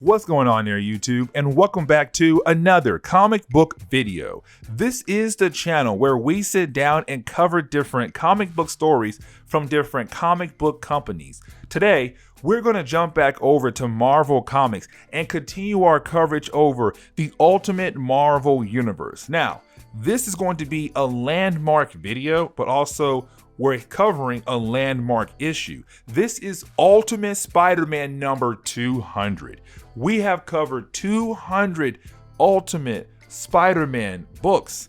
What's going on there, YouTube, and welcome back to another comic book video. This is the channel where we sit down and cover different comic book stories from different comic book companies. Today, we're going to jump back over to Marvel Comics and continue our coverage over the Ultimate Marvel Universe. Now, this is going to be a landmark video, but also we're covering a landmark issue. This is Ultimate Spider-Man number 200. We have covered 200 Ultimate Spider-Man books,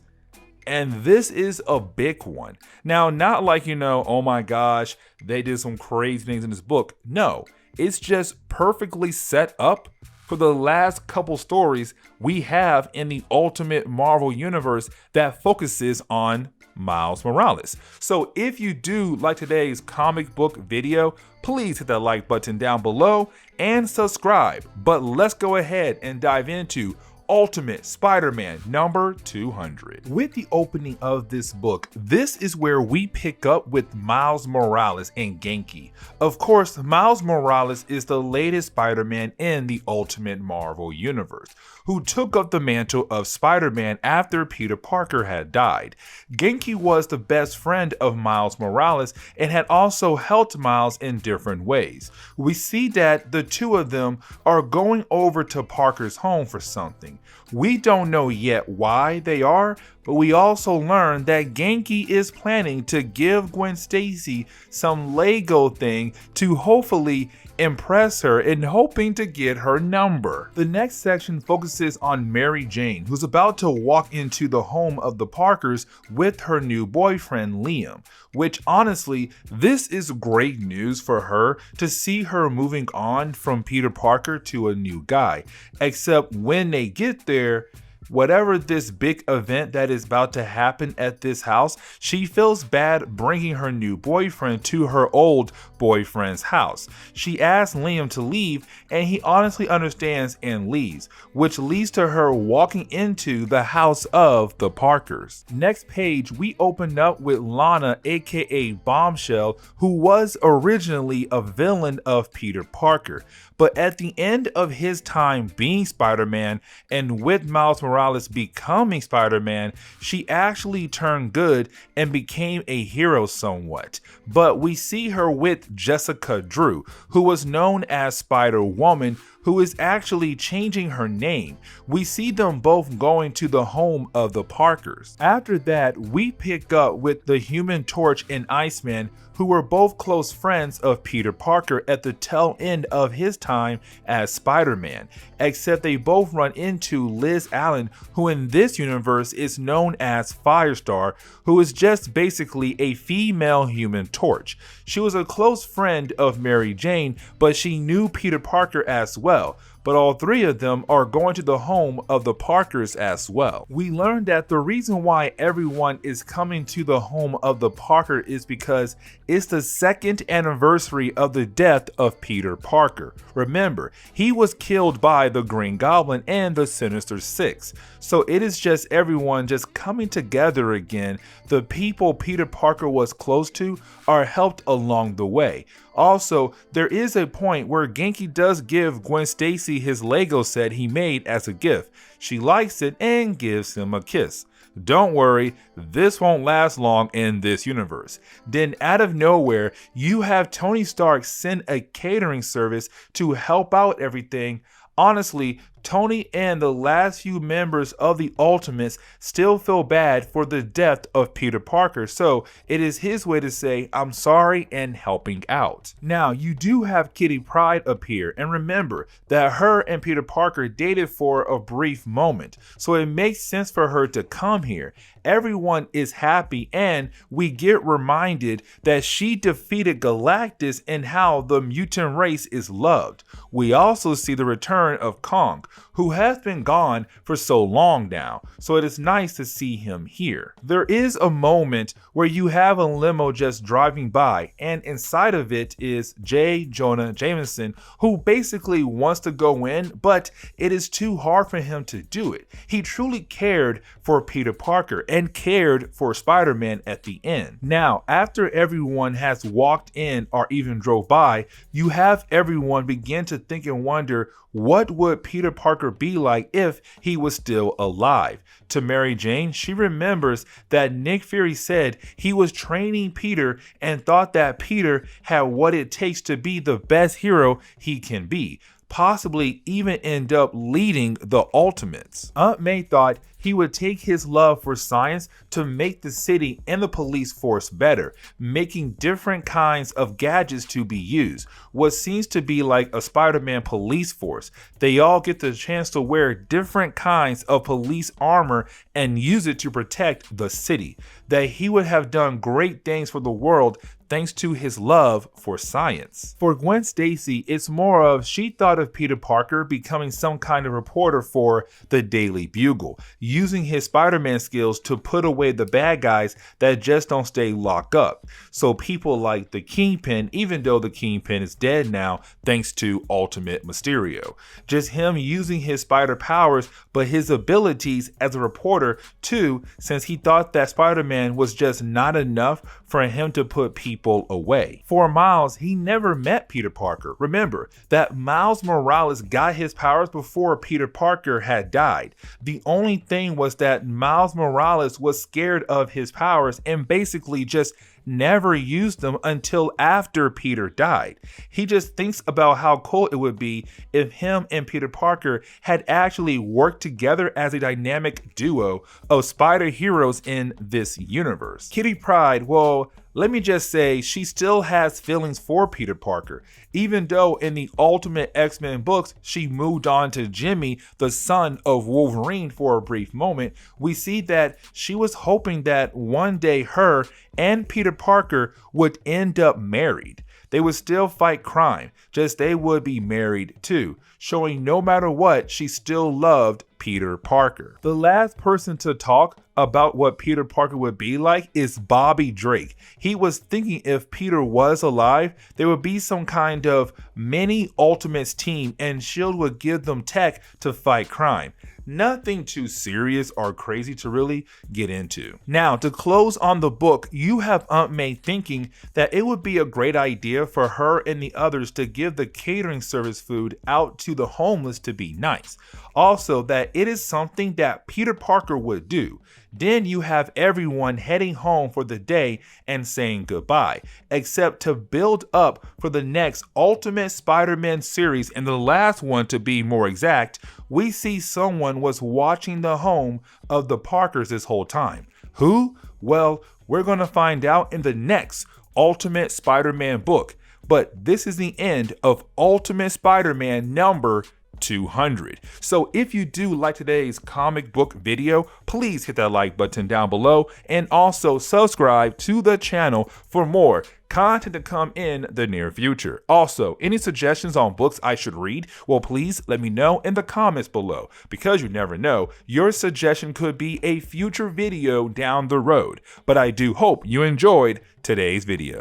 and this is a big one. Now, not like, oh my gosh, they did some crazy things in this book. No, it's just perfectly set up for the last couple stories we have in the Ultimate Marvel Universe that focuses on Miles Morales. So if you do like today's comic book video, please hit that like button down below and subscribe. But let's go ahead and dive into Ultimate Spider-Man number 200. With the opening of this book, this is where we pick up with Miles Morales and Genki. Of course, Miles Morales is the latest Spider-Man in the Ultimate Marvel Universe, who took up the mantle of Spider-Man after Peter Parker had died. Genki was the best friend of Miles Morales and had also helped Miles in different ways. We see that the two of them are going over to Parker's home for something. We don't know yet why they are, but we also learn that Genki is planning to give Gwen Stacy some Lego thing to hopefully impress her and hoping to get her number. The next section focuses on Mary Jane, who's about to walk into the home of the Parkers with her new boyfriend Liam, which honestly, this is great news for her to see her moving on from Peter Parker to a new guy. Except when they get there, whatever this big event that is about to happen at this house, she feels bad bringing her new boyfriend to her old boyfriend's house. She asks Liam to leave, and he honestly understands and leaves, which leads to her walking into the house of the Parkers. Next page, we open up with Lana, aka Bombshell, who was originally a villain of Peter Parker. But at the end of his time being Spider-Man and with Miles Morales becoming Spider-Man, she actually turned good and became a hero somewhat. But we see her with Jessica Drew, who was known as Spider-Woman, who is actually changing her name. We see them both going to the home of the Parkers. After that, we pick up with the Human Torch and Iceman, who were both close friends of Peter Parker at the tail end of his time as Spider-Man, except they both run into Liz Allen, who in this universe is known as Firestar, who is just basically a female Human Torch. She was a close friend of Mary Jane, but she knew Peter Parker as well. But all three of them are going to the home of the Parkers as well. We learned that the reason why everyone is coming to the home of the Parker is because it's the second anniversary of the death of Peter Parker. Remember, he was killed by the Green Goblin and the Sinister Six. So it is just everyone just coming together again. The people Peter Parker was close to are helped along the way. Also, there is a point where Genki does give Gwen Stacy his Lego set he made as a gift. She likes it and gives him a kiss. Don't worry, this won't last long in this universe. Then out of nowhere, you have Tony Stark send a catering service to help out everything. Honestly, Tony and the last few members of the Ultimates still feel bad for the death of Peter Parker, so it is his way to say I'm sorry and helping out. Now, you do have Kitty Pryde appear, and remember that her and Peter Parker dated for a brief moment, so it makes sense for her to come here. Everyone is happy, and we get reminded that she defeated Galactus and how the mutant race is loved. We also see the return of Kong, who has been gone for so long now, so it is nice to see him here. There is a moment where you have a limo just driving by, and inside of it is J. Jonah Jameson, who basically wants to go in, but it is too hard for him to do it. He truly cared for Peter Parker, and cared for Spider-Man at the end. Now, after everyone has walked in or even drove by, you have everyone begin to think and wonder, what would Peter Parker be like if he was still alive? To Mary Jane, she remembers that Nick Fury said he was training Peter and thought that Peter had what it takes to be the best hero he can be, possibly even end up leading the Ultimates. Aunt May thought he would take his love for science to make the city and the police force better, making different kinds of gadgets to be used, what seems to be like a Spider-Man police force. They all get the chance to wear different kinds of police armor and use it to protect the city. That he would have done great things for the world thanks to his love for science. For Gwen Stacy, it's more of she thought of Peter Parker becoming some kind of reporter for the Daily Bugle, using his Spider-Man skills to put away the bad guys that just don't stay locked up. So people like the Kingpin, even though the Kingpin is dead now thanks to Ultimate Mysterio. Just him using his spider powers, but his abilities as a reporter too, since he thought that Spider-Man was just not enough for him to put people away. For Miles, he never met Peter Parker. Remember that Miles Morales got his powers before Peter Parker had died. The only thing was that Miles Morales was scared of his powers and basically just never used them until after Peter died. He just thinks about how cool it would be if him and Peter Parker had actually worked together as a dynamic duo of spider heroes in this universe. Kitty Pryde, well, let me just say she still has feelings for Peter Parker, even though in the Ultimate X-Men books she moved on to Jimmy, the son of Wolverine, for a brief moment. We see that she was hoping that one day her and Peter Parker would end up married. They would still fight crime, just they would be married too, showing no matter what, she still loved Peter Parker. The last person to talk about what Peter Parker would be like is Bobby Drake. He was thinking if Peter was alive, there would be some kind of mini Ultimates team and S.H.I.E.L.D. would give them tech to fight crime. Nothing too serious or crazy to really get into. Now, to close on the book, you have Aunt May thinking that it would be a great idea for her and the others to give the catering service food out to the homeless to be nice. Also, that it is something that Peter Parker would do. Then you have everyone heading home for the day and saying goodbye, except to build up for the next Ultimate Spider-Man series, and the last one to be more exact. We see someone was watching the home of the Parkers this whole time. Who? Well, we're going to find out in the next Ultimate Spider-Man book. But this is the end of Ultimate Spider-Man number 200. So if you do like today's comic book video, please hit that like button down below and also subscribe to the channel for more content to come in the near future. Also, any suggestions on books I should read? Well, please let me know in the comments below, because you never know, your suggestion could be a future video down the road. But I do hope you enjoyed today's video.